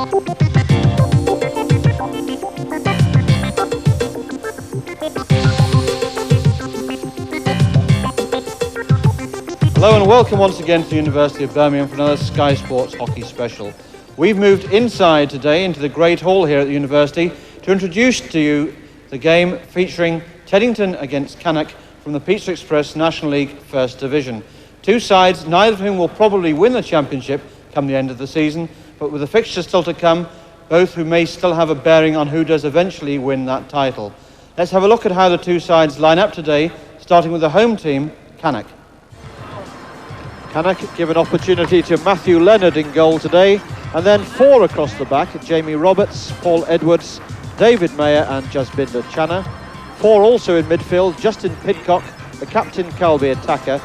Hello and welcome once again to the University of Birmingham for another Sky Sports Hockey Special. We've moved inside today into the Great Hall here at the University to introduce to you the game featuring Teddington against Cannock from the Pizza Express National League First Division. Two sides, neither of whom will probably win the championship come the end of the season, but with the fixtures still to come, both who may still have a bearing on who does eventually win that title. Let's have a look at how the two sides line up today, starting with the home team, Cannock. Cannock give an opportunity to Matthew Leonard in goal today, and then four across the back: Jamie Roberts, Paul Edwards, David Mayer and Jasbinder Channa. Four also in midfield: Justin Pidcock, the captain Calby attacker,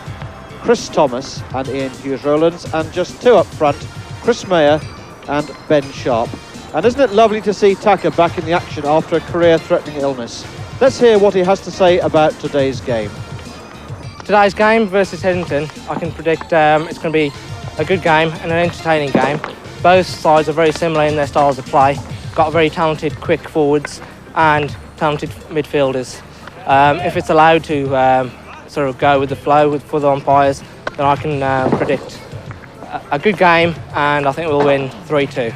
Chris Thomas and Ian Hughes-Rowlands, and just two up front, Chris Mayer and Ben Sharp. And isn't it lovely to see Tucker back in the action after a career-threatening illness? Let's hear what he has to say about today's game. Today's game versus Teddington, I can predict it's going to be a good game and an entertaining game. Both sides are very similar in their styles of play. Got very talented, quick forwards and talented midfielders. If it's allowed to sort of go with the flow for the umpires, then I can predict a good game, and I think we'll win 3-2.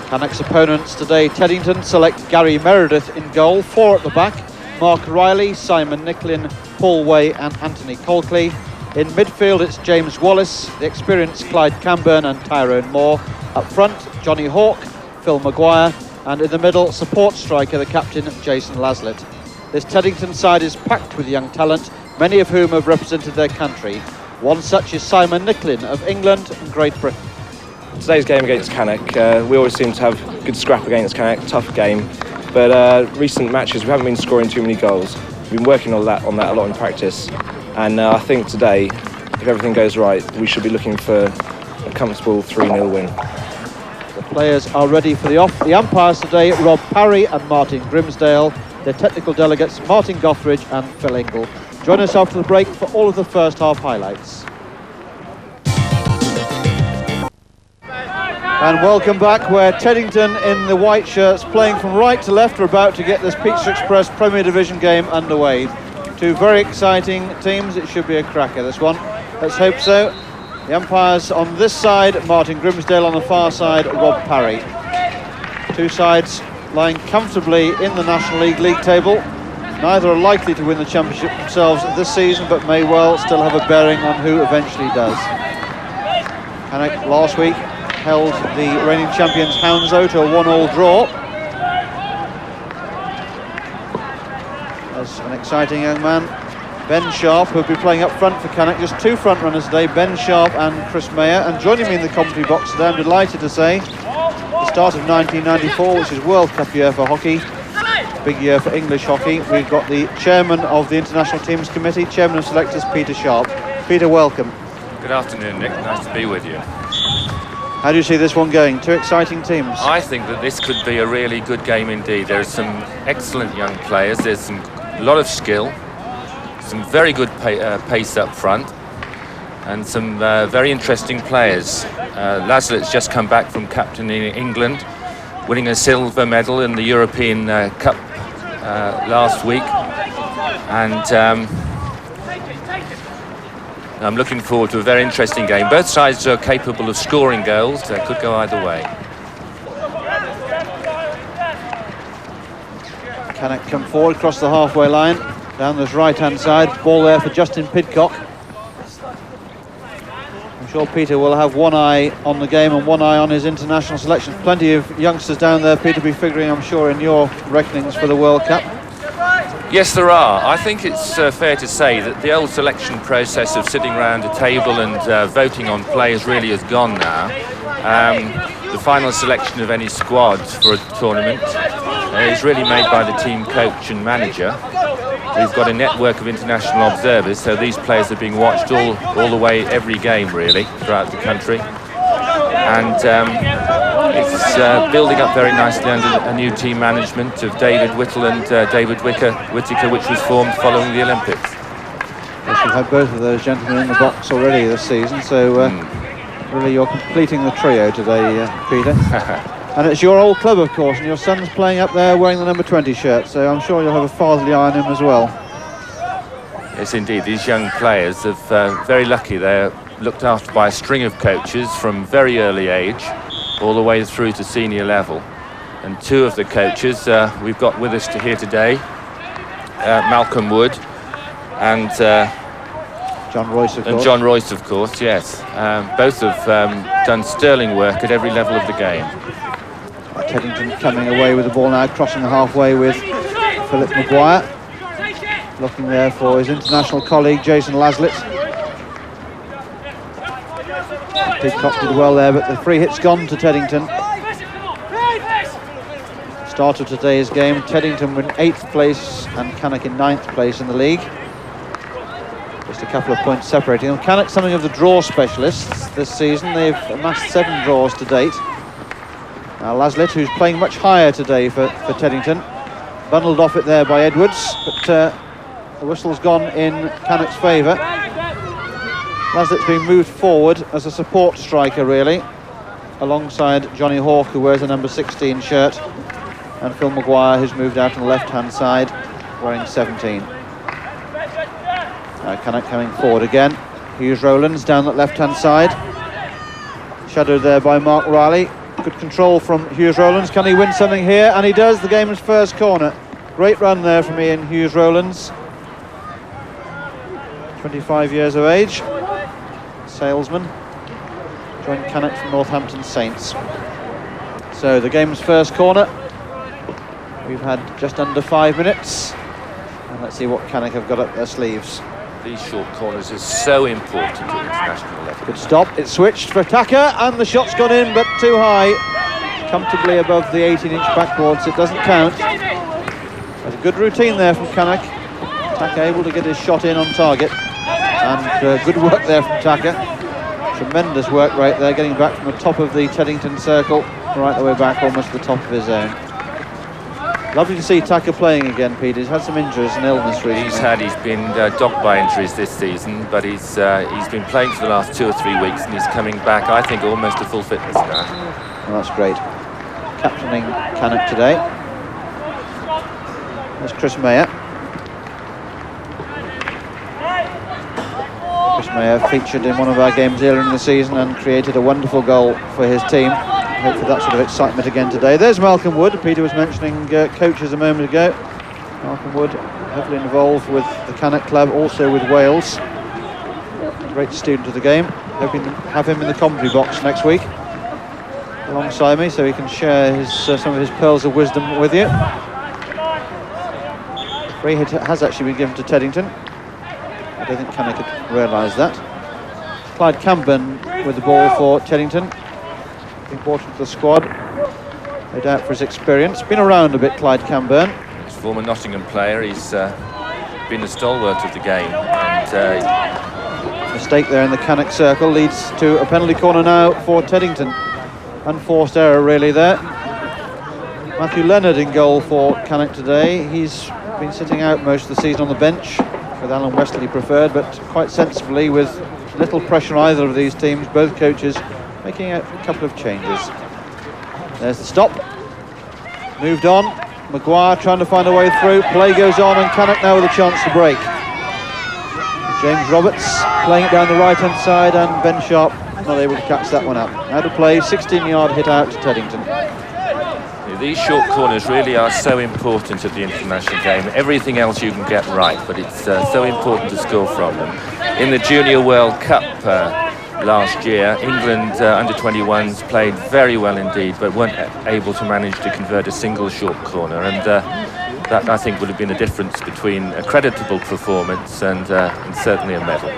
Cannock's opponents today, Teddington, select Gary Meredith in goal, four at the back: Mark Riley, Simon Nicklin, Paul Way and Anthony Colcley. In midfield it's James Wallace, the experienced Clyde Camburn and Tyrone Moore. Up front, Johnny Hawke, Phil Maguire, and in the middle, support striker, the captain, Jason Laslett. This Teddington side is packed with young talent, many of whom have represented their country. One such is Simon Nicklin of England and Great Britain. Today's game against Cannock, we always seem to have good scrap against Cannock, tough game. But recent matches, we haven't been scoring too many goals. We've been working on that a lot in practice. And I think today, if everything goes right, we should be looking for a comfortable 3-0 win. The players are ready for the off. The umpires today, Rob Parry and Martin Grimsdale. Their technical delegates, Martin Gothridge and Phil Ingle. Join us after the break for all of the first half highlights. And welcome back, where Teddington in the white shirts, playing from right to left, are about to get this Pizza Express Premier Division game underway. Two very exciting teams. It should be a cracker, this one. Let's hope so. The umpires on this side, Martin Grimsdale; on the far side, Rob Parry. Two sides lying comfortably in the National League table. Neither are likely to win the championship themselves this season, but may well still have a bearing on who eventually does. Cannock last week held the reigning champions Hounslow to a 1-1 draw. As an exciting young man, Ben Sharp, who'll be playing up front for Cannock. Just two front runners today, Ben Sharp and Chris Mayer. And joining me in the commentary box today, I'm delighted to say, the start of 1994, which is World Cup year for hockey, big year for English hockey. We've got the chairman of the International Teams Committee, chairman of selectors, Peter Sharp. Peter, welcome. Good afternoon, Nick. Nice to be with you. How do you see this one going? Two exciting teams. I think that this could be a really good game indeed. There are some excellent young players. There's a lot of skill, some very good pace up front, and some very interesting players. Laslett's just come back from captaining England, winning a silver medal in the European Cup last week, and I'm looking forward to a very interesting game. Both sides are capable of scoring goals. That could go either way. Cannock come forward across the halfway line, down this right-hand side. Ball there for Justin Pidcock. I'm sure Peter will have one eye on the game and one eye on his international selections. Plenty of youngsters down there, Peter, be figuring, I'm sure, in your reckonings for the World Cup. Yes, there are. I think it's fair to say that the old selection process of sitting around a table and voting on players really has gone now. The final selection of any squad for a tournament is really made by the team coach and manager. We've got a network of international observers, so these players are being watched all the way, every game really, throughout the country. And it's building up very nicely under a new team management of David Whittle and David Whittaker, which was formed following the Olympics. Yes, we've had both of those gentlemen in the box already this season, so Really, you're completing the trio today, Peter. And it's your old club, of course, and your son's playing up there wearing the number 20 shirt, so I'm sure you'll have a fatherly eye on him as well. Yes, indeed. These young players are very lucky. They're looked after by a string of coaches from very early age all the way through to senior level. And two of the coaches we've got with us here today, Malcolm Wood and John Royce, of course. And John Royce, of course, yes. Both have done sterling work at every level of the game. Teddington coming away with the ball now, crossing the halfway with Philip Maguire. Looking there for his international colleague, Jason Laslett. Peacock did well there, but the free hit's gone to Teddington. Start of today's game, Teddington were in 8th place and Cannock in 9th place in the league. Just a couple of points separating them. Cannock, something of the draw specialists this season. They've amassed 7 draws to date. Now Laslett, who's playing much higher today for Teddington, bundled off it there by Edwards, but the whistle's gone in Cannock's favour. Laslett's been moved forward as a support striker, really, alongside Johnny Hawke, who wears a number 16 shirt, and Phil Maguire, who's moved out on the left-hand side, wearing 17. Now Cannock coming forward again. Hughes Rowlands down that left-hand side, shadowed there by Mark Riley. Good control from Hughes Rowlands. Can he win something here? And he does. The game's first corner. Great run there from Ian Hughes Rowlands. 25 years of age. Salesman. Joined Cannock from Northampton Saints. So the game's first corner. We've had just under 5 minutes. And let's see what Cannock have got up their sleeves. These short corners are so important at international level. Good stop. It's switched for Tucker, and the shot's gone in, but too high. Comfortably above the 18-inch backboard, so it doesn't count. There's a good routine there from Cannock. Tucker able to get his shot in on target. And good work there from Tucker. Tremendous work right there, getting back from the top of the Teddington circle, right the way back, almost to the top of his own. Lovely to see Tucker playing again, Peter. He's had some injuries and illness recently. He's been dogged by injuries this season, but he's been playing for the last 2 or 3 weeks, and he's coming back, I think, almost to full fitness now. Well, that's great. Captaining Cannock today. There's Chris Mayer. Chris Mayer featured in one of our games earlier in the season and created a wonderful goal for his team. Hopefully that sort of excitement again today. There's Malcolm Wood. Peter was mentioning coaches a moment ago. Malcolm Wood, heavily involved with the Cannock club, also with Wales. Great student of the game. Hoping to have him in the commentary box next week alongside me, so he can share some of his pearls of wisdom with you. The free hit has actually been given to Teddington. I don't think Cannock had realised that. Clyde Camburn with the ball for Teddington. Important to the squad, no doubt, for his experience. Been around a bit, Clyde Camburn. He's a former Nottingham player. He's been a stalwart of the game. And mistake there in the Cannock circle leads to a penalty corner now for Teddington. Unforced error, really, there. Matthew Leonard in goal for Cannock today. He's been sitting out most of the season on the bench, with Alan Westley preferred, but quite sensibly, with little pressure on either of these teams, both coaches making a couple of changes. There's the stop. Moved on. Maguire trying to find a way through. Play goes on, and Cannock now with a chance to break. James Roberts playing it down the right-hand side, and Ben Sharp not able to catch that one up. Out of play, 16-yard hit out to Teddington. These short corners really are so important at the international game. Everything else you can get right, but it's so important to score from them. In the Junior World Cup last year, England under-21s played very well indeed, but weren't able to manage to convert a single short corner, and that, I think, would have been the difference between a creditable performance and certainly a medal.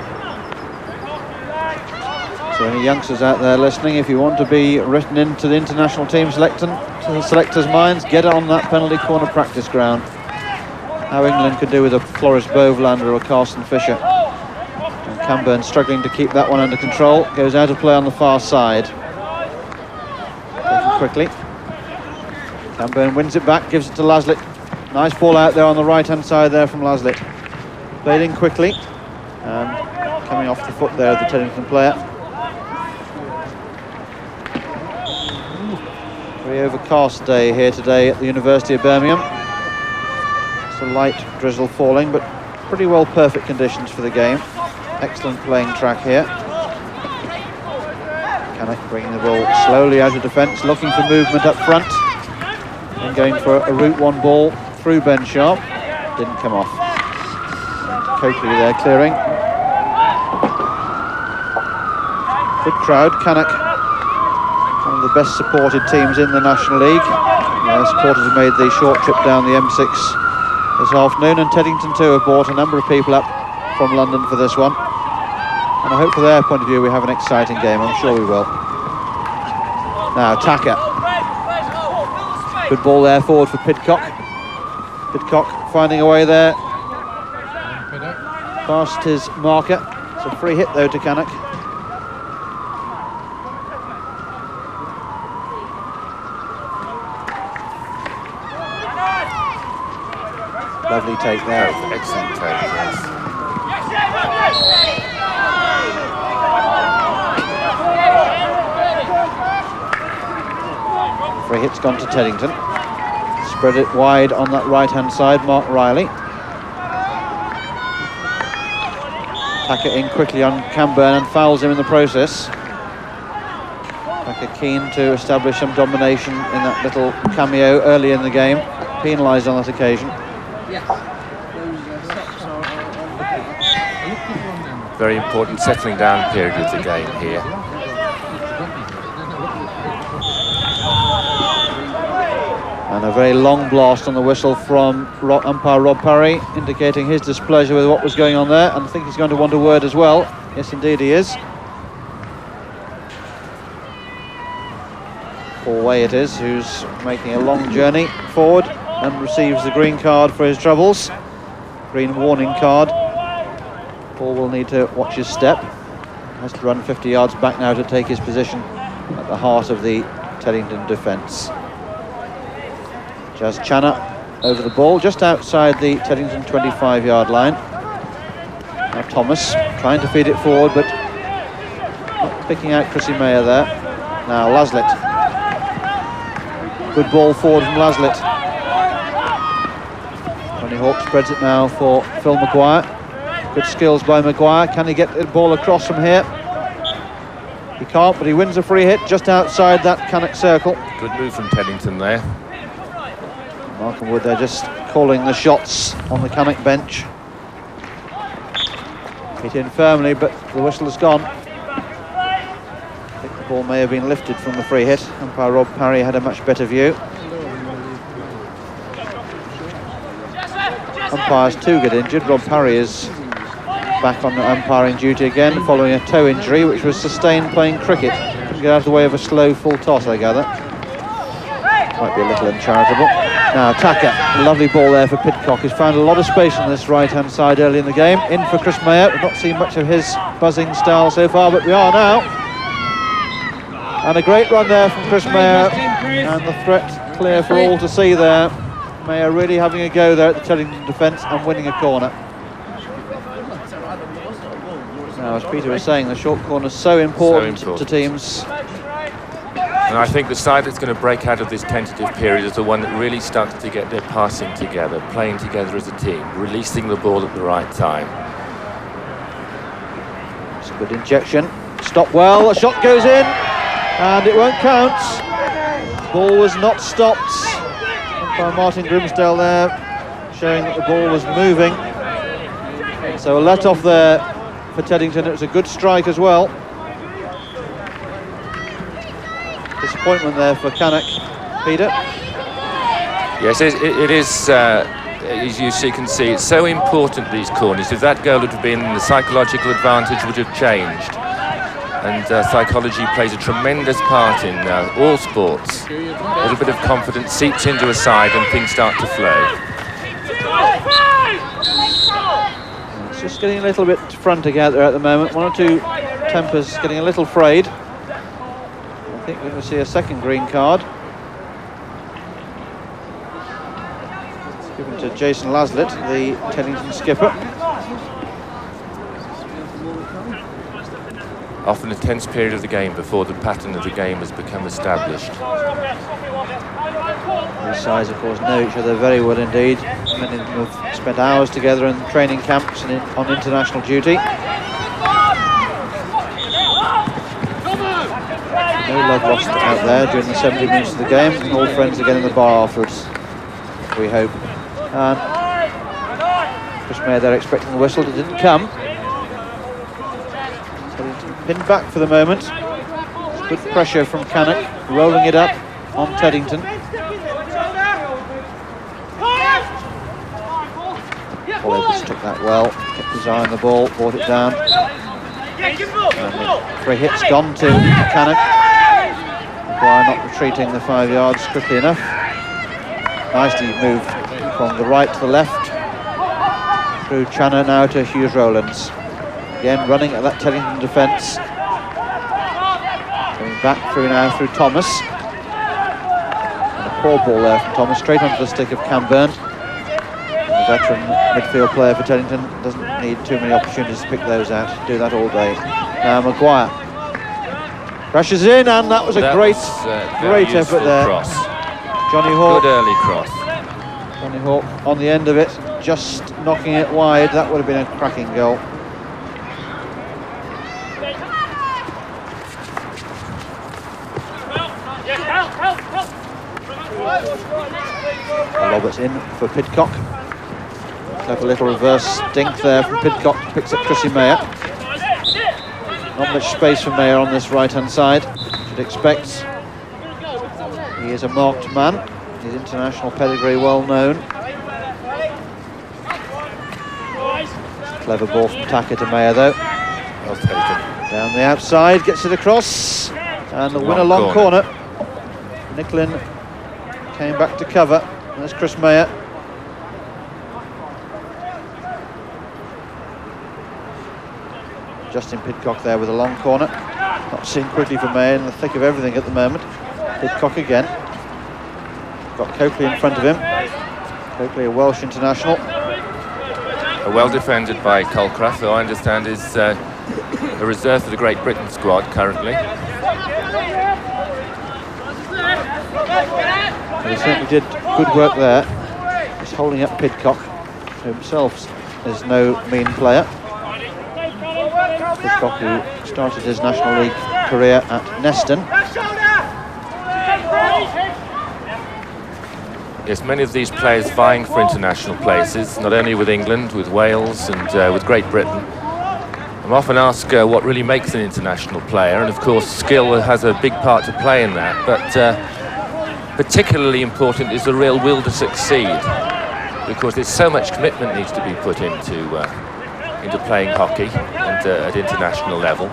So any youngsters out there listening, if you want to be written into the international team selectors' minds, get on that penalty corner practice ground. How England could do with a Floris Boveland or a Carson Fisher. And Camburn struggling to keep that one under control. Goes out of play on the far side. Taken quickly. Camburn wins it back, gives it to Laslett. Nice ball out there on the right-hand side there from Laslett. Played in quickly. And coming off the foot there of the Teddington player. Very overcast day here today at the University of Birmingham. It's a light drizzle falling, but pretty well perfect conditions for the game. Excellent playing track here. Cannock bringing the ball slowly out of defence, looking for movement up front, and going for a route one ball through Ben Sharp. Didn't come off. Coakley there clearing. Good crowd. Cannock, one of the best supported teams in the National League. Supporters have made the short trip down the M6 this afternoon, and Teddington too have brought a number of people up from London for this one. And I hope for their point of view we have an exciting game. I'm sure we will. Now Tucker. Good ball there forward for Pidcock. Pidcock finding a way there. Past his marker. It's a free hit though to Cannock. Lovely take there. Excellent take, yes. Free hit's gone to Teddington. Spread it wide on that right-hand side, Mark Riley. Tucker in quickly on Camburn and fouls him in the process. Tucker keen to establish some domination in that little cameo early in the game. Penalised on that occasion. Very important settling down period of the game here. And a very long blast on the whistle from umpire Rob Parry, indicating his displeasure with what was going on there, and I think he's going to want a word as well. Yes, indeed he is. Paul Way it is, who's making a long journey forward and receives the green card for his troubles. Green warning card. Paul will need to watch his step. Has to run 50 yards back now to take his position at the heart of the Teddington defence. Jazz Channa over the ball, just outside the Teddington 25-yard line. Now Thomas trying to feed it forward, but not picking out Chrissy Mayer there. Now Laslett. Good ball forward from Laslett. Tony Hawk spreads it now for Phil Maguire. Good skills by Maguire. Can he get the ball across from here? He can't, but he wins a free hit just outside that Cannock circle. Good move from Teddington there. Malcolm Wood there just calling the shots on the Cannock bench. Hit in firmly, but the whistle has gone. I think the ball may have been lifted from the free hit. Umpire Rob Parry had a much better view. Umpires too get injured. Rob Parry is back on umpiring duty again following a toe injury which was sustained playing cricket. Couldn't get out of the way of a slow full toss, I gather. Might be a little uncharitable. Now Tucker, lovely ball there for Pidcock. He's found a lot of space on this right-hand side early in the game. In for Chris Mayer. We've not seen much of his buzzing style so far, but we are now. And a great run there from Chris Mayer, and the threat clear for all to see there. Mayer really having a go there at the Teddington defence and winning a corner. Now, as Peter was saying, the short corner is so important to teams. And I think the side that's going to break out of this tentative period is the one that really starts to get their passing together, playing together as a team, releasing the ball at the right time. It's a good injection. Stopped well, a shot goes in, and it won't count. Ball was not stopped by Martin Grimsdale there, showing that the ball was moving. So a let off there for Teddington. It was a good strike as well. Disappointment there for Cannock. Peter? Yes, it is, as you can see, it's so important, these corners. If that goal had been, the psychological advantage would have changed. And psychology plays a tremendous part in all sports. A little bit of confidence seeps into a side and things start to flow. It's just getting a little bit frantic out there at the moment. One or two tempers getting a little frayed. I think we're going to see a second green card. It's given to Jason Laslett, the Teddington skipper. Often a tense period of the game before the pattern of the game has become established. These sides, of course, know each other very well indeed. Many of them have spent hours together in training camps and on international duty. No love lost out there during the 70 minutes of the game, and all friends again in the bar afterwards, we hope. And Chris Mayer there expecting the whistle, it didn't come. Teddington pinned back for the moment. Good pressure from Cannock, rolling it up on Teddington. Paul Edwards took that well, kept his eye on the ball, brought it down. And the free hit's gone to Cannock. Maguire not retreating the 5 yards quickly enough. Nicely moved from the right to the left. Through Channer now to Hughes Rowlands. Again running at that Teddington defence. Going back through now through Thomas. And a poor ball there from Thomas, straight onto the stick of Camburn. The veteran midfield player for Teddington doesn't need too many opportunities to pick those out. Do that all day. Now Maguire crashes in, and that was a great effort there. Cross. Johnny Hawke. Good early cross. Johnny Hawke on the end of it, just knocking it wide. That would have been a cracking goal. Roberts in for Pidcock. Clever little reverse dink there from Pidcock. Picks up Chrissy Mayer. Not much space for Mayer on this right-hand side. Should expect. He is a marked man. His international pedigree well known. Clever ball from Tacker to Mayer though. Well taken. Down the outside, gets it across, and the winner long corner. Nicklin came back to cover, and there's Chris Mayer. Justin Pidcock there with a long corner. Not seen quickly for Mayer, in the thick of everything at the moment. Pidcock again. Got Coakley in front of him. Coakley, a Welsh international. Well defended by Colcraft, who I understand is a reserve for the Great Britain squad currently. He certainly did good work there. He's holding up Pidcock, who himself is no mean player. Pidcock, who started his National League career at Neston. Yes, many of these players vying for international places, not only with England, with Wales and with Great Britain. I'm often asked what really makes an international player, and of course skill has a big part to play in that, but particularly important is the real will to succeed, because there's so much commitment needs to be put into playing hockey and at international level.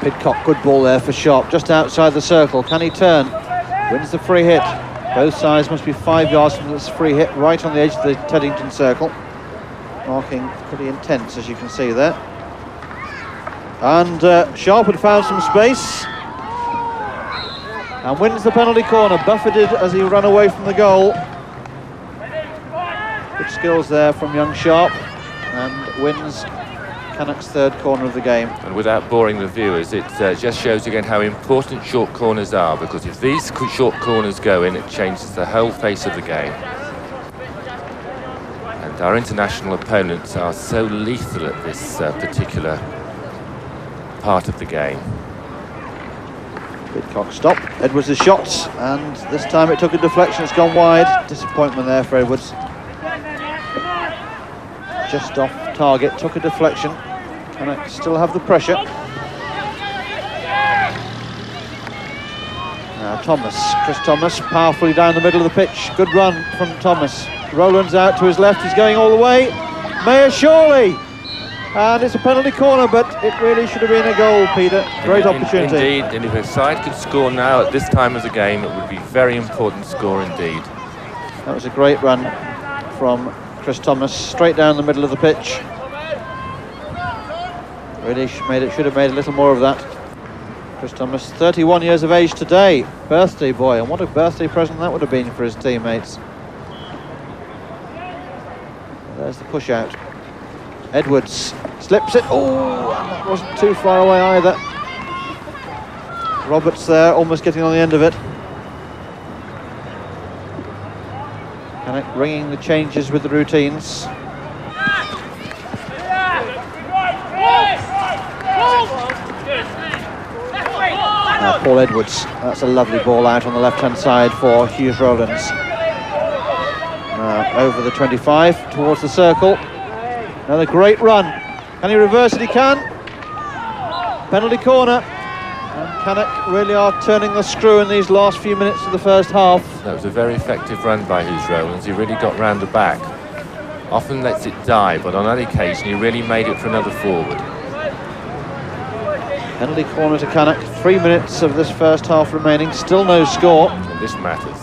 Pidcock, good ball there for Sharp, just outside the circle. Can he turn? Wins the free hit. Both sides must be 5 yards from this free hit, right on the edge of the Teddington circle. Marking pretty intense, as you can see there. And Sharp had found some space and wins the penalty corner, buffeted as he ran away from the goal. Good skills there from young Sharp, and wins Cannock's third corner of the game. And without boring the viewers, it just shows again how important short corners are, because if these short corners go in, it changes the whole face of the game. And our international opponents are so lethal at this particular part of the game. Pidcock stopped. Edwards' the shots, and this time it took a deflection. It's gone wide. Disappointment there for Edwards. Just off target, took a deflection. Can I still have the pressure? Now Thomas, Chris Thomas, powerfully down the middle of the pitch. Good run from Thomas. Rowlands out to his left, he's going all the way. Mayer surely! And it's a penalty corner, but it really should have been a goal, Peter. Great opportunity. Indeed, and if a side could score now at this time of the game, it would be a very important score indeed. That was a great run from Chris Thomas, straight down the middle of the pitch. Really should have made a little more of that. Chris Thomas, 31 years of age today. Birthday boy, and what a birthday present that would have been for his teammates. There's the push out. Edwards slips it. Oh, and that wasn't too far away either. Roberts there, almost getting on the end of it. Cannock ringing the changes with the routines. Now Paul Edwards, that's a lovely ball out on the left-hand side for Hughes Rowlands. Now over the 25 towards the circle. Another great run. Can he reverse it? He can. Penalty corner. And Cannock really are turning the screw in these last few minutes of the first half. That was a very effective run by Hughes Rowlands. He really got round the back. Often lets it die, but on that occasion he really made it for another forward. Penalty corner to Cannock. 3 minutes of this first half remaining. Still no score. And this matters.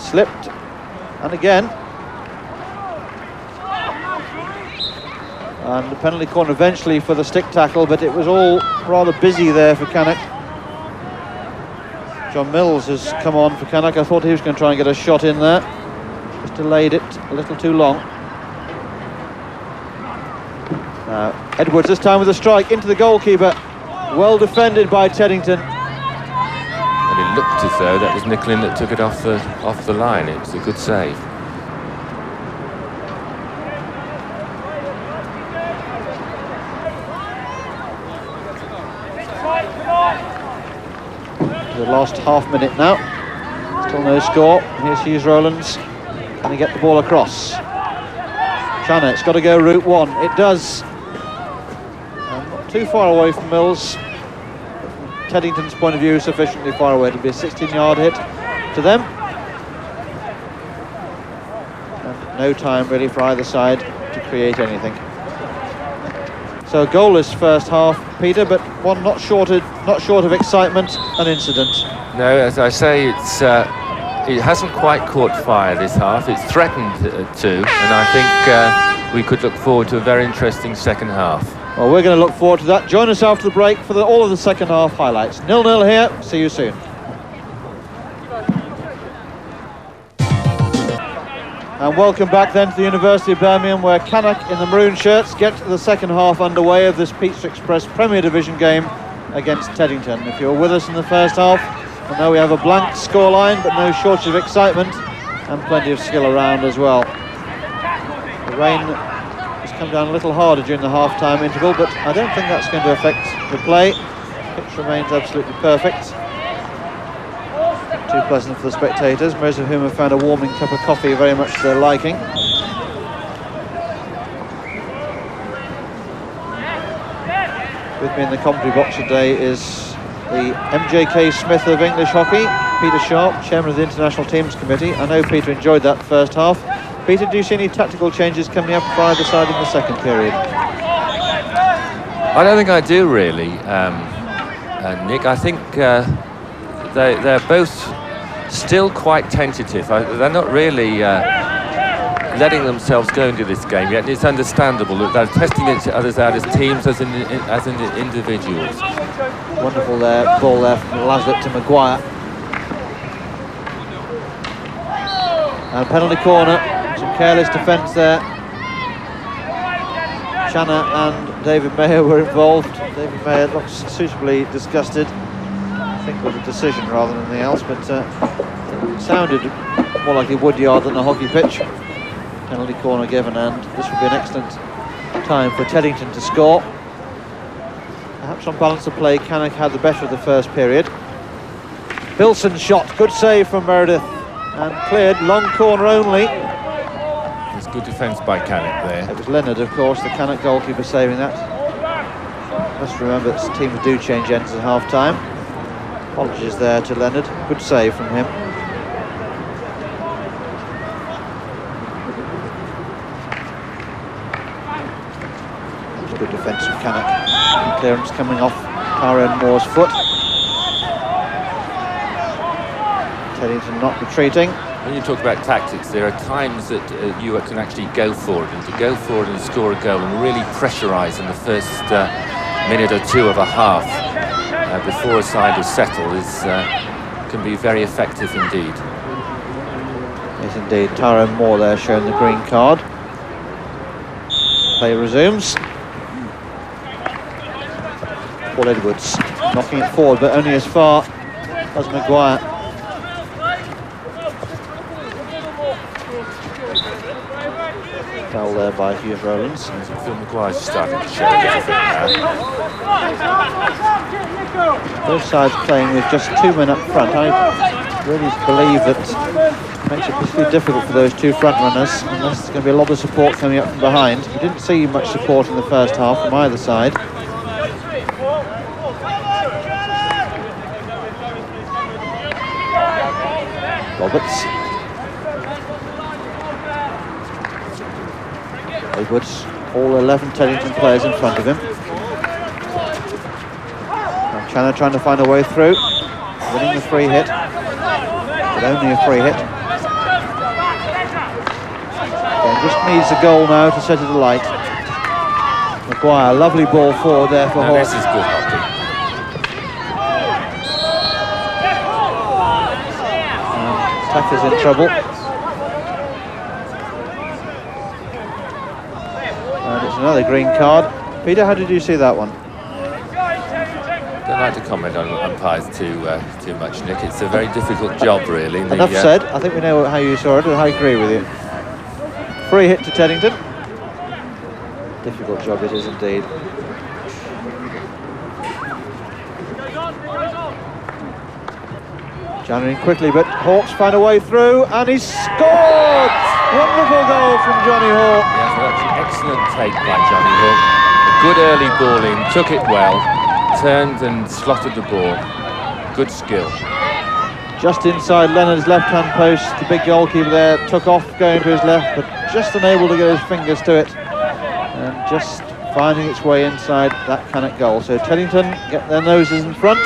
Slipped. And again. And the penalty corner eventually for the stick tackle, but it was all rather busy there for Cannock. John Mills has come on for Cannock. I thought he was going to try and get a shot in there. Just delayed it a little too long. Now Edwards this time with a strike into the goalkeeper. Well defended by Teddington. And it looked as though that was Nicklin that took it off the line. It was a good save. The last half minute now. Still no score. Here's Hughes Rowlands. Can he get the ball across? Channa, it's got to go route one. It does. Not too far away from Mills. But from Teddington's point of view, sufficiently far away to be a 16-yard hit to them. And no time really for either side to create anything. So a goalless first half, Peter, but one not short of excitement and incident. No, as I say, it hasn't quite caught fire this half. It's threatened to, and I think we could look forward to a very interesting second half. Well, we're going to look forward to that. Join us after the break for all of the second half highlights. 0-0 here. See you soon. And welcome back then to the University of Birmingham, where Cannock in the maroon shirts get the second half underway of this Pizza Express Premier Division game against Teddington. If you were with us in the first half, I know we have a blank scoreline, but no shortage of excitement and plenty of skill around as well. The rain has come down a little harder during the half-time interval, but I don't think that's going to affect the play. The pitch remains absolutely perfect. Too pleasant for the spectators, most of whom have found a warming cup of coffee very much to their liking. With me in the commentary box today is the MJK Smith of English Hockey, Peter Sharp, Chairman of the International Teams Committee. I know Peter enjoyed that first half. Peter, do you see any tactical changes coming up for either side in the second period? I don't think I do really, Nick. I think they're both still quite tentative. They're not really letting themselves go into this game yet. It's understandable that they're testing each other out as teams, as in individuals. Wonderful ball there from Laslett to Maguire. And penalty corner, some careless defence there. Channa and David Mayer were involved. David Mayer looks suitably disgusted, I think, with the decision rather than anything else, but it sounded more like a woodyard than a hockey pitch. Penalty corner given, and this would be an excellent time for Teddington to score. Perhaps on balance of play, Cannock had the better of the first period. Bilson's shot, good save from Meredith, and cleared, long corner only. It's good defence by Cannock there. It was Leonard, of course, the Cannock goalkeeper, saving that. Must remember that teams do change ends at half-time. Apologies there to Leonard, good save from him. Good defence from Cannock. Clearance coming off Tyrone Moore's foot. Teddington not retreating. When you talk about tactics, there are times that you can actually go for it, and to go forward and score a goal and really pressurise in the first minute or two of a half before a side is settled can be very effective indeed. Yes, indeed. Tyrone Moore there showing the green card. Play resumes. Paul Edwards knocking it forward, but only as far as Maguire. Foul there by Hughes Rowlands. Phil Maguire's starting to show a little bit now. Both sides playing with just 2 men up front. I really believe that makes it particularly difficult for those two front runners, unless there's going to be a lot of support coming up from behind. We didn't see much support in the first half from either side. Roberts. Edwards, all 11 Teddington players in front of him. And Cannock trying to find a way through, winning the free hit, but only a free hit. Again, just needs a goal now to set it alight. Maguire, lovely ball forward there for Hawke. This is good hockey. Attacker's in trouble. And it's another green card. Peter, how did you see that one? Don't like to comment on umpires too much, Nick. It's a very difficult job, really. Enough said. I think we know how you saw it, and I agree with you. Free hit to Teddington. Difficult job it is indeed. Johnny quickly, but Hawke's found a way through, and he's scored! Wonderful goal from Johnny Hawke. Yes, that's an excellent take by Johnny Hawke. A good early ball in, took it well, turned and slotted the ball. Good skill. Just inside Leonard's left-hand post, the big goalkeeper there took off going to his left, but just unable to get his fingers to it, and just finding its way inside that Cannock goal. So Teddington get their noses in front.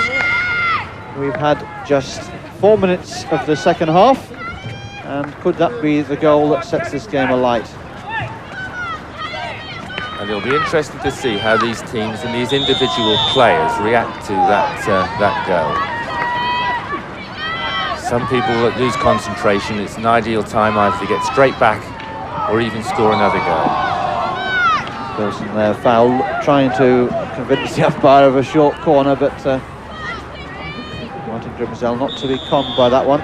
We've had just 4 minutes of the second half, and could that be the goal that sets this game alight? And it'll be interesting to see how these teams and these individual players react to that goal. Some people that lose concentration, it's an ideal time either to get straight back or even score another goal. Person there foul, trying to convince the umpire of a short corner, but Martin Grimsdale not to be conned by that one.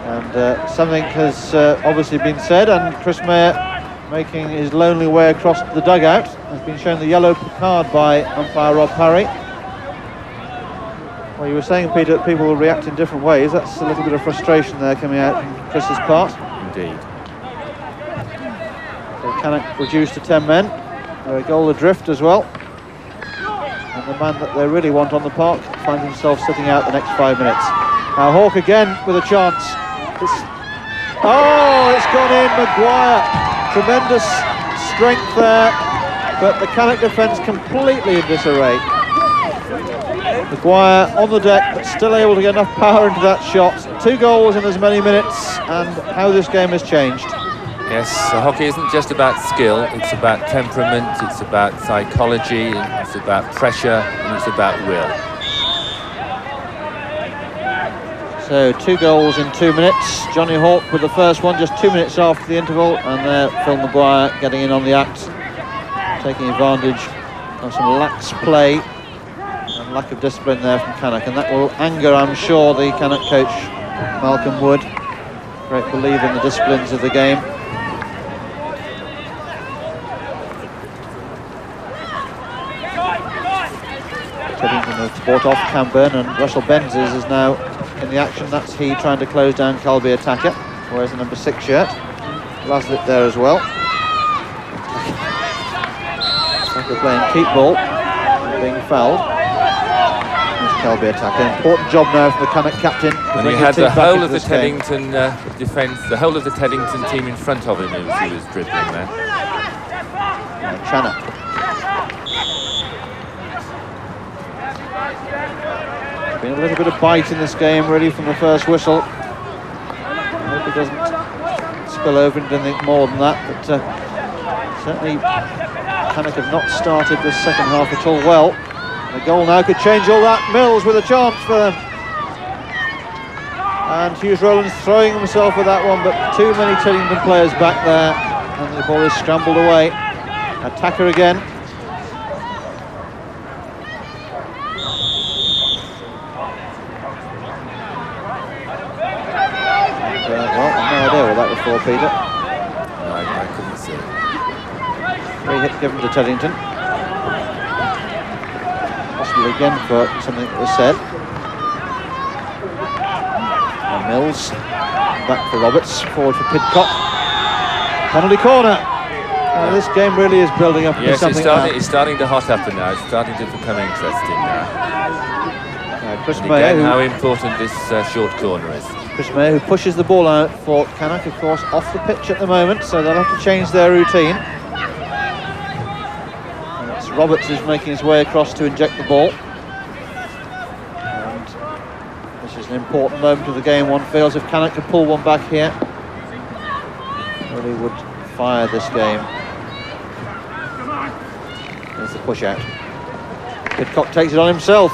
And something has obviously been said, and Chris Mayer, making his lonely way across the dugout, has been shown the yellow card by umpire Rob Parry. Well, you were saying, Peter, that people will react in different ways. That's a little bit of frustration there coming out from Chris's part. Indeed. So Cannock reduced to 10 men. They're a goal adrift as well. And the man that they really want on the park finds himself sitting out the next 5 minutes. Now Hawke again with a chance. It's gone in, Maguire. Tremendous strength there, but the Cannock defence completely in disarray. Maguire on the deck, but still able to get enough power into that shot. 2 goals in as many minutes, and how this game has changed. Yes, so hockey isn't just about skill, it's about temperament, it's about psychology, it's about pressure, and it's about will. So 2 goals in 2 minutes. Johnny Hawke with the first one just 2 minutes after the interval, and there Phil Maguire getting in on the act, taking advantage of some lax play and lack of discipline there from Cannock, and that will anger, I'm sure, the Cannock coach Malcolm Wood. Great believer in the disciplines of the game. Teddington have brought off Camburn, and Russell Benzes is now in the action. That's he trying to close down Calby Attacker, wears the number 6 shirt. Laslett there as well. Attacker playing keep ball, being fouled. There's Calby Attacker. Important job now for the Cannock captain. And he had the whole of the Teddington defence, the whole of the Teddington team in front of him as he was dribbling there. Cannock. Been a little bit of bite in this game, really, from the first whistle. I hope it doesn't spill over into anything more than that, but certainly Cannock have not started this second half at all well. The goal now could change all that. Mills with a chance for them. And Hughes Rowlands throwing himself with that one, but too many Teddington players back there. And the ball is scrambled away. Attacker again. Well, I've no idea what that was for, Peter. No, I couldn't see. Free hit given to Teddington. Possibly again for something that was said. And Mills. Back for Roberts. Forward for Pidcock. Penalty corner. This game really is building up into Yes, something. it's starting to hot up now. It's starting to become interesting now. Chris And Mayer, again, how important this short corner is. Chris Mayer, who pushes the ball out for Cannock, of course, off the pitch at the moment, so they'll have to change their routine. And it's Roberts who's making his way across to inject the ball. And this is an important moment of the game, one feels. If Cannock could pull one back here, really would fire this game. There's the push out. Pidcock takes it on himself,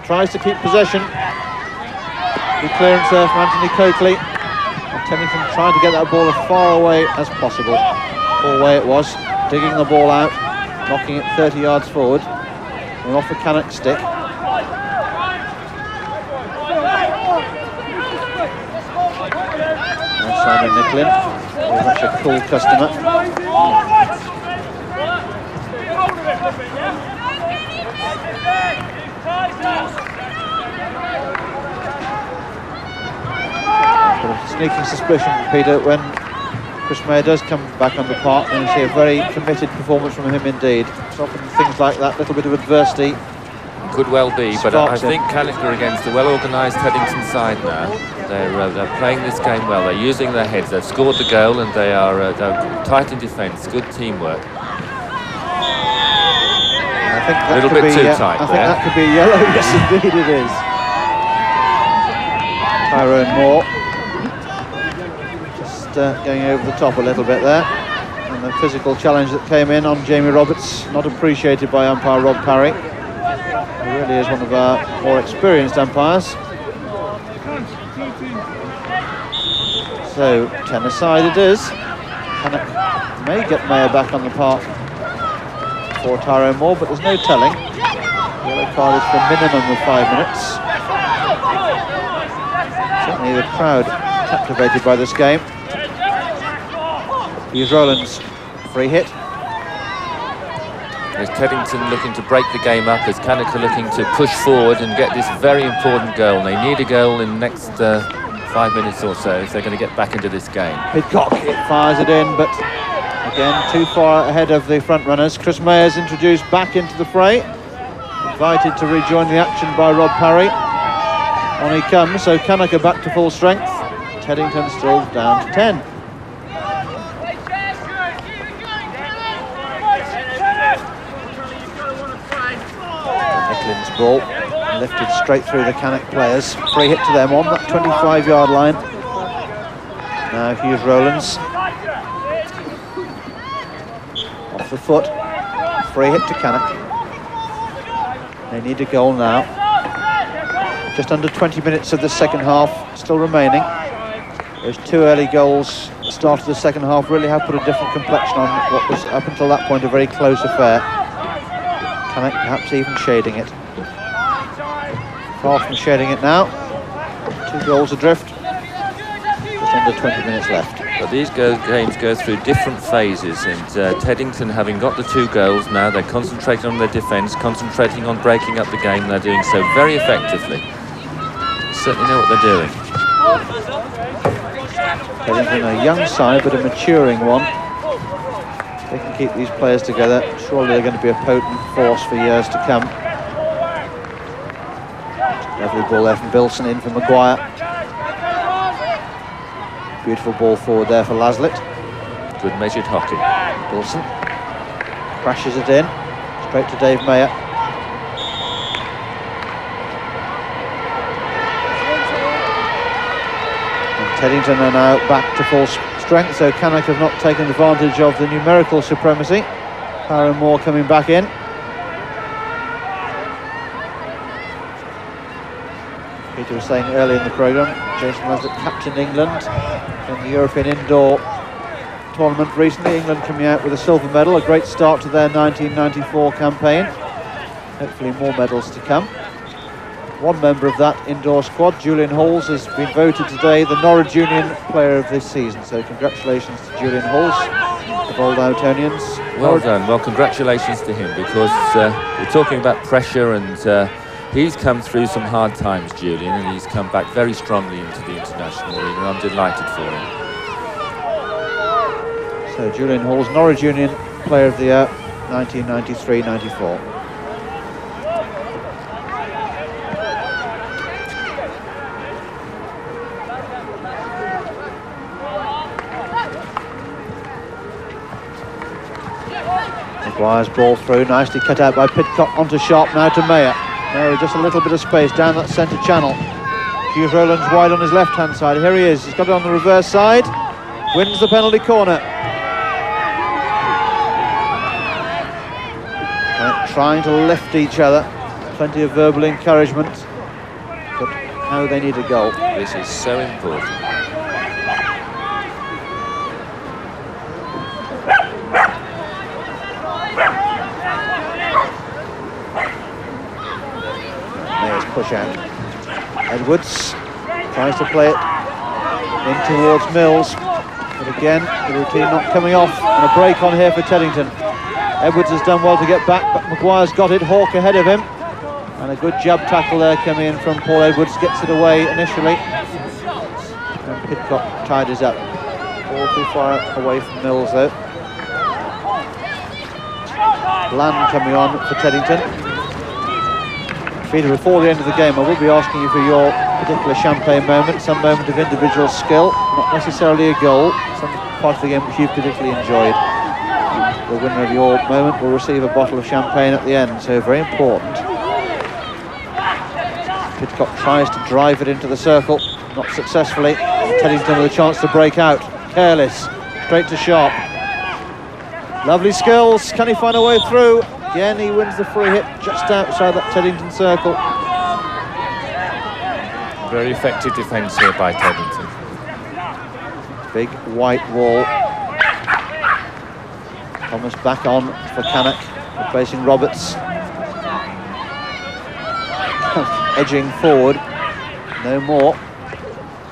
tries to keep possession. Good clearance there from Anthony Coakley. And Teddington trying to get that ball as far away as possible. Full way it was, digging the ball out, knocking it 30 yards forward. And off the Cannock stick. And Simon Nicklin, very much a cool customer. Sneaking suspicion, Peter, when Chris Mayer does come back on the park, and you see a very committed performance from him indeed. It's often things like that, little bit of adversity. Could well be, but I think Cannock are against a well-organised Teddington side now. They're playing this game well. They're using their heads. They've scored the goal, and they're tight in defence. Good teamwork. I think that a little bit too tight I there. think that could be yellow. Yes, indeed it is. Tyrone Moore just going over the top a little bit there, and the physical challenge that came in on Jamie Roberts, not appreciated by umpire Rob Parry. He really is one of our more experienced umpires. So 10 aside it is. Cannock may get Mayer back on the park for Tyrone Moore, but there's no telling. The yellow card is for a minimum of 5 minutes. Certainly the crowd captivated by this game. Here's Rowland's free hit. There's Teddington looking to break the game up, as Cannock are looking to push forward and get this very important goal. And they need a goal in the next 5 minutes or so if they're going to get back into this game. Pidcock fires it in, but again too far ahead of the front runners. Chris Mayer's introduced back into the fray, invited to rejoin the action by Rob Parry. On he comes, so Cannock are back to full strength. Teddington still down to 10. Nicklin's ball lifted straight through the Cannock players. Free hit to them on that 25-yard line. Now Hughes Rowlands. Off the foot. Free hit to Cannock. They need a goal now. Just under 20 minutes of the second half still remaining. Those two early goals at the start of the second half really have put a different complexion on what was up until that point a very close affair. Cannock perhaps even shading it. Far from shading it now. 2 goals adrift. Just under 20 minutes left. But these games go through different phases, and Teddington, having got the 2 goals now, they're concentrating on their defence, concentrating on breaking up the game. They're doing so very effectively. They certainly know what they're doing. Teddington, a young side but a maturing one. They can keep these players together. Surely they're going to be a potent force for years to come. Lovely ball there from Bilson, in for Maguire. Beautiful ball forward there for Laslett. Good measured hockey. Bilson crashes it in, straight to Dave Mayer. And Teddington are now back to full strength, so Cannock have not taken advantage of the numerical supremacy. Tyrone Moore coming back in. Peter was saying earlier in the programme, Jason Laslett captained England in the European Indoor tournament recently. England coming out with a silver medal, a great start to their 1994 campaign. Hopefully more medals to come. One member of that indoor squad, Julian Halls, has been voted today the Norwich Union Player of this season. So congratulations to Julian Halls, the Bold Outonians. Well done. Well, congratulations to him, because we're talking about pressure, and he's come through some hard times, Julian, and he's come back very strongly into the international arena. I'm delighted for him. So Julian Halls, Norwich Union Player of the Year, 1993-94. Maguire's ball through, nicely cut out by Pidcock onto Sharp, now to Mayer. Mayer just a little bit of space down that centre channel. Hughes Rowland's wide on his left-hand side. Here he is, he's got it on the reverse side. Wins the penalty corner. Trying to lift each other. Plenty of verbal encouragement. But now they need a goal. This is so important. Push out. Edwards tries to play it in towards Mills, but again the routine not coming off, and a break on here for Teddington. Edwards has done well to get back, but Maguire's got it. Hawke ahead of him, and a good jab tackle there coming in from Paul Edwards, gets it away initially, and Pidcock tidies up. Ball too far away from Mills though. Bland coming on for Teddington. Peter, before the end of the game, I will be asking you for your particular champagne moment, some moment of individual skill, not necessarily a goal, some part of the game which you've particularly enjoyed. The winner of your moment will receive a bottle of champagne at the end, so very important. Pidcock tries to drive it into the circle, not successfully. Teddington with a chance to break out. Careless, straight to Sharp. Lovely skills, can he find a way through? Again, he wins the free hit just outside that Teddington circle. Very effective defence here by Teddington. Big white wall. Thomas back on for Cannock, replacing Roberts. Edging forward, no more.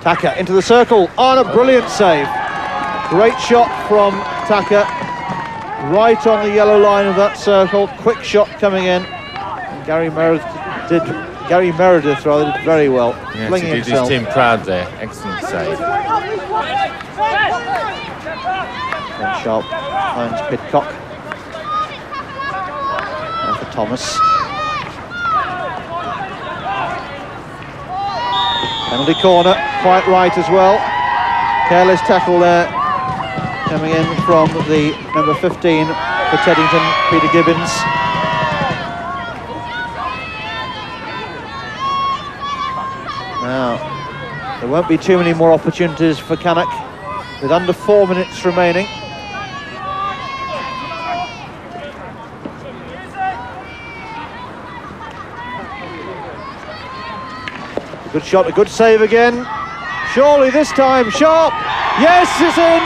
Taka into the circle, on a brilliant save. Great shot from Taka. Right on the yellow line of that circle, quick shot coming in, and Gary Meredith did very well, yes, flinging he did himself. his team proud there. Excellent save. Then Sharp finds Pidcock. Now for Thomas. Penalty corner, quite right as well. Careless tackle there. Coming in from the number 15 for Teddington, Peter Gibbons. Now, there won't be too many more opportunities for Cannock, with under 4 minutes remaining. A good shot, a good save again. Surely this time, Sharp! Yes, it's in!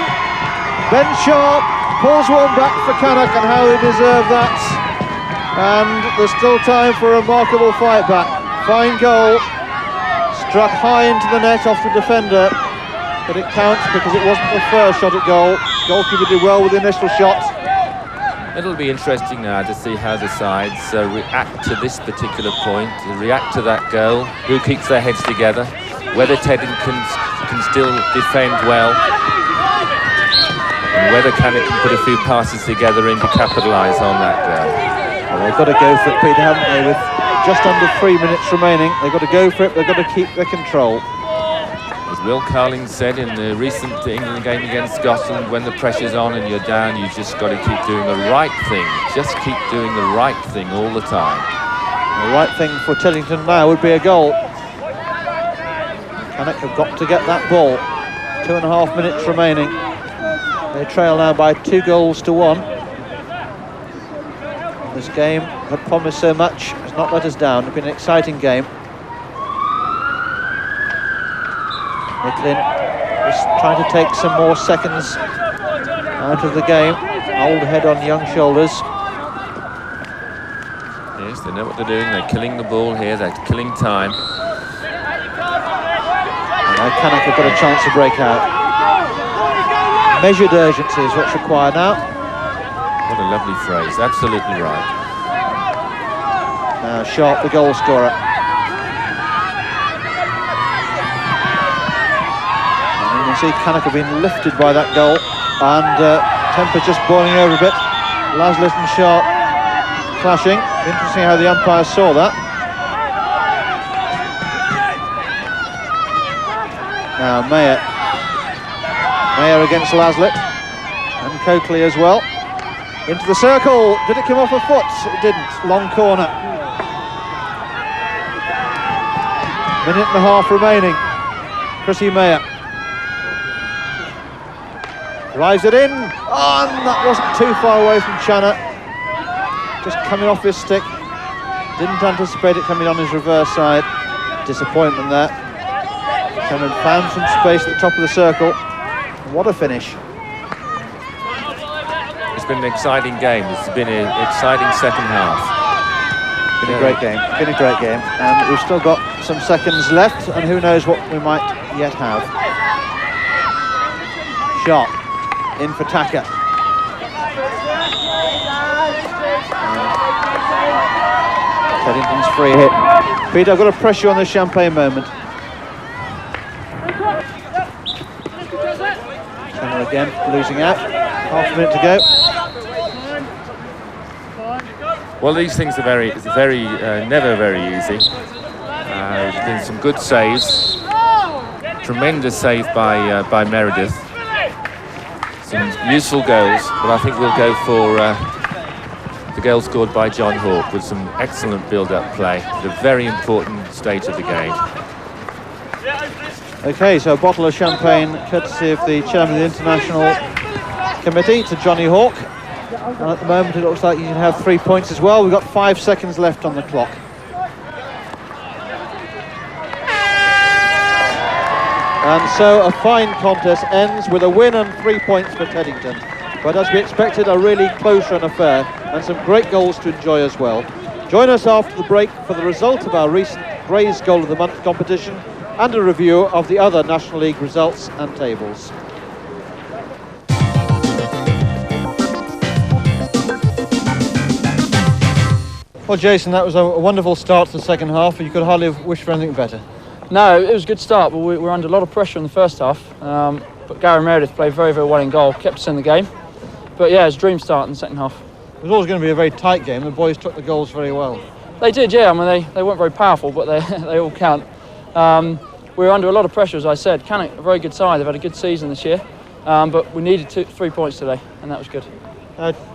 Ben Sharp pulls one back for Cannock, and how they deserve that. And there's still time for a remarkable fight back. Fine goal, struck high into the net off the defender, but it counts because it wasn't the first shot at goal. Goalkeeper did well with the initial shot. It'll be interesting now to see how the sides react to this particular point, react to that goal, who keeps their heads together, whether Teddington can still defend well, and whether Cannock can put a few passes together in to capitalise on that goal. Well, they've got to go for it, Peter, haven't they? With just under 3 minutes remaining, they've got to go for it, they've got to keep their control. As Will Carling said in the recent England game against Scotland, when the pressure's on and you're down, you just got to keep doing the right thing. Just keep doing the right thing all the time. The right thing for Teddington now would be a goal. Cannock have got to get that ball. 2.5 minutes remaining. They trail now by 2-1. This game had promised so much, has not let us down. It's been an exciting game. Nicklin is trying to take some more seconds Out of the game, old head on young shoulders. Yes, they know what they're doing. They're killing the ball here. They're killing time. And now Cannock have got a chance to break out. Measured urgency is what's required now. What a lovely phrase. Absolutely right. Now Sharp, the goal scorer. And you can see Cannock have been lifted by that goal, and temper's just boiling over a bit. Laslett and Sharp clashing. Interesting how the umpires saw that. Now Mayer against Laslett, and Coakley as well. Into the circle. Did it come off a foot? It didn't. Long corner. Minute and a half remaining. Chrissy Mayer drives it in. Oh, and that wasn't too far away from Channer. Just coming off his stick. Didn't anticipate it coming on his reverse side. Disappointment there. Channer found some space at the top of the circle. What a finish. It's been an exciting game. It's been an exciting second half. Been a great game. Been a great game. And we've still got some seconds left, and who knows what we might yet have. Sharp in for Taka. Teddington's free hit. Peter, I've got a pressure on the Champagne moment. Channer again, losing out. Half a minute to go. Well, these things are never very easy. There's been some good saves. Tremendous save by Meredith. Some useful goals, but I think we'll go for the goal scored by John Hawke with some excellent build-up play at a very important stage of the game. Okay, so a bottle of champagne courtesy of the chairman of the International Committee to Johnny Hawke. And at the moment it looks like you can have 3 points as well. We've got 5 seconds left on the clock. And so a fine contest ends with a win and 3 points for Teddington. But as we expected, a really close run affair and some great goals to enjoy as well. Join us after the break for the result of our recent Gray's Goal of the Month competition and a review of the other National League results and tables. Well, Jason, that was a wonderful start to the second half. You could hardly have wished for anything better. No, it was a good start, but we were under a lot of pressure in the first half. But Gary Meredith played very, very well in goal, kept us in the game. But yeah, it was a dream start in the second half. It was always going to be a very tight game. The boys took the goals very well. They did, yeah. I mean, they weren't very powerful, but they all count. We were under a lot of pressure, as I said. Cannock, a very good side. They've had a good season this year. But we needed 3 points today, and that was good.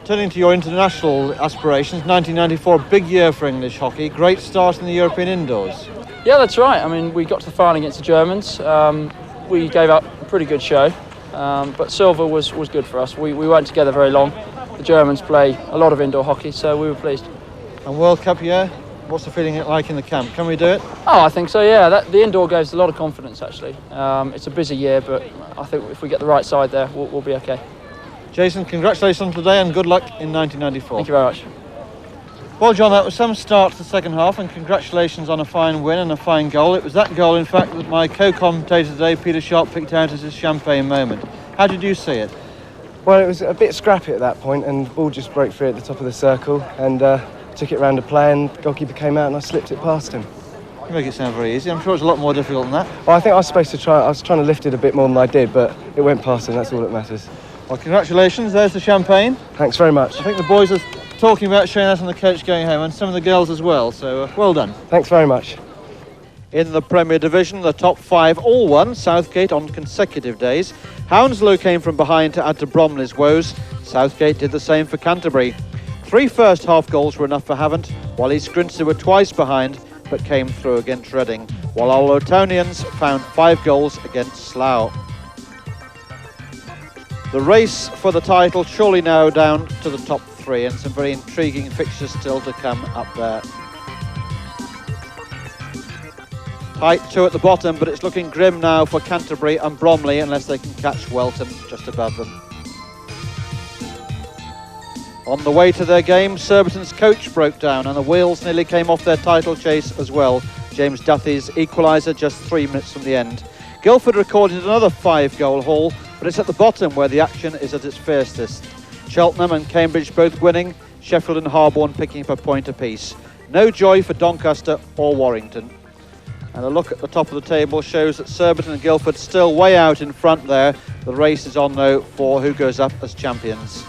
Turning to your international aspirations, 1994, big year for English hockey. Great start in the European indoors. Yeah, that's right. I mean, we got to the final against the Germans. We gave up a pretty good show, but silver was good for us. We weren't together very long. The Germans play a lot of indoor hockey, so we were pleased. And World Cup year, what's the feeling like in the camp? Can we do it? Oh, I think so, yeah. The indoor gives a lot of confidence, actually. It's a busy year, but I think if we get the right side there, we'll be okay. Jason, congratulations today and good luck in 1994. Thank you very much. Well, John, that was some start to the second half, and congratulations on a fine win and a fine goal. It was that goal, in fact, that my co-commentator today, Peter Sharp, picked out as his champagne moment. How did you see it? Well, it was a bit scrappy at that point, and the ball just broke free at the top of the circle, and took it round a play, and the goalkeeper came out, and I slipped it past him. You make it sound very easy. I'm sure it's a lot more difficult than that. Well, I think I was supposed to try. I was trying to lift it a bit more than I did, but it went past him. That's all that matters. Well, congratulations. There's the champagne. Thanks very much. I think the boys are talking about showing that on the coach going home, and some of the girls as well, so well done. Thanks very much. In the Premier Division, the top 5 all won, Southgate on consecutive days. Hounslow came from behind to add to Bromley's woes. Southgate did the same for Canterbury. 3 first half goals were enough for Havant, while East Grinstead were twice behind but came through against Reading, while our Lowtonians found 5 goals against Slough. The race for the title surely now down to the top 3, and some very intriguing fixtures still to come up there. Tight 2 at the bottom, but it's looking grim now for Canterbury and Bromley unless they can catch Welton just above them. On the way to their game, Surbiton's coach broke down and the wheels nearly came off their title chase as well. James Duthie's equaliser just 3 minutes from the end. Guildford recorded another 5-goal haul, but it's at the bottom where the action is at its fiercest. Cheltenham and Cambridge both winning, Sheffield and Harborne picking up a point apiece. No joy for Doncaster or Warrington. And a look at the top of the table shows that Surbiton and Guildford still way out in front there. The race is on though for who goes up as champions.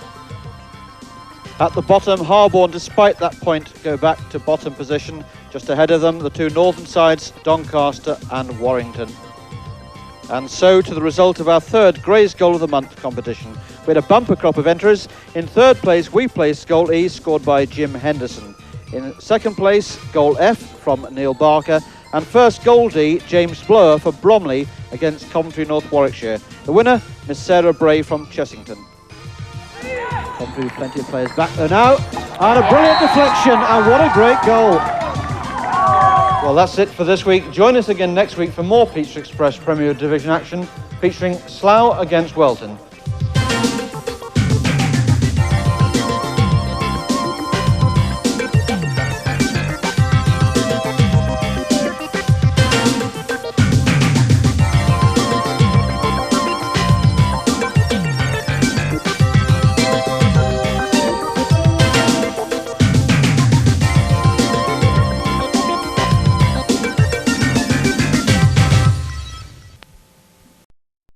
At the bottom, Harborne, despite that point, go back to bottom position. Just ahead of them, the two northern sides, Doncaster and Warrington. And so to the result of our third Grays Goal of the Month competition. We had a bumper crop of entries. In third place, we placed Goal E, scored by Jim Henderson. In second place, Goal F from Neil Barker. And first Goal D, James Blower for Bromley against Coventry North Warwickshire. The winner, Miss Sarah Bray from Chessington. Coventry with plenty of players back there now. And a brilliant deflection, and what a great goal. Well, that's it for this week. Join us again next week for more Peachtree Express Premier Division action featuring Slough against Welton.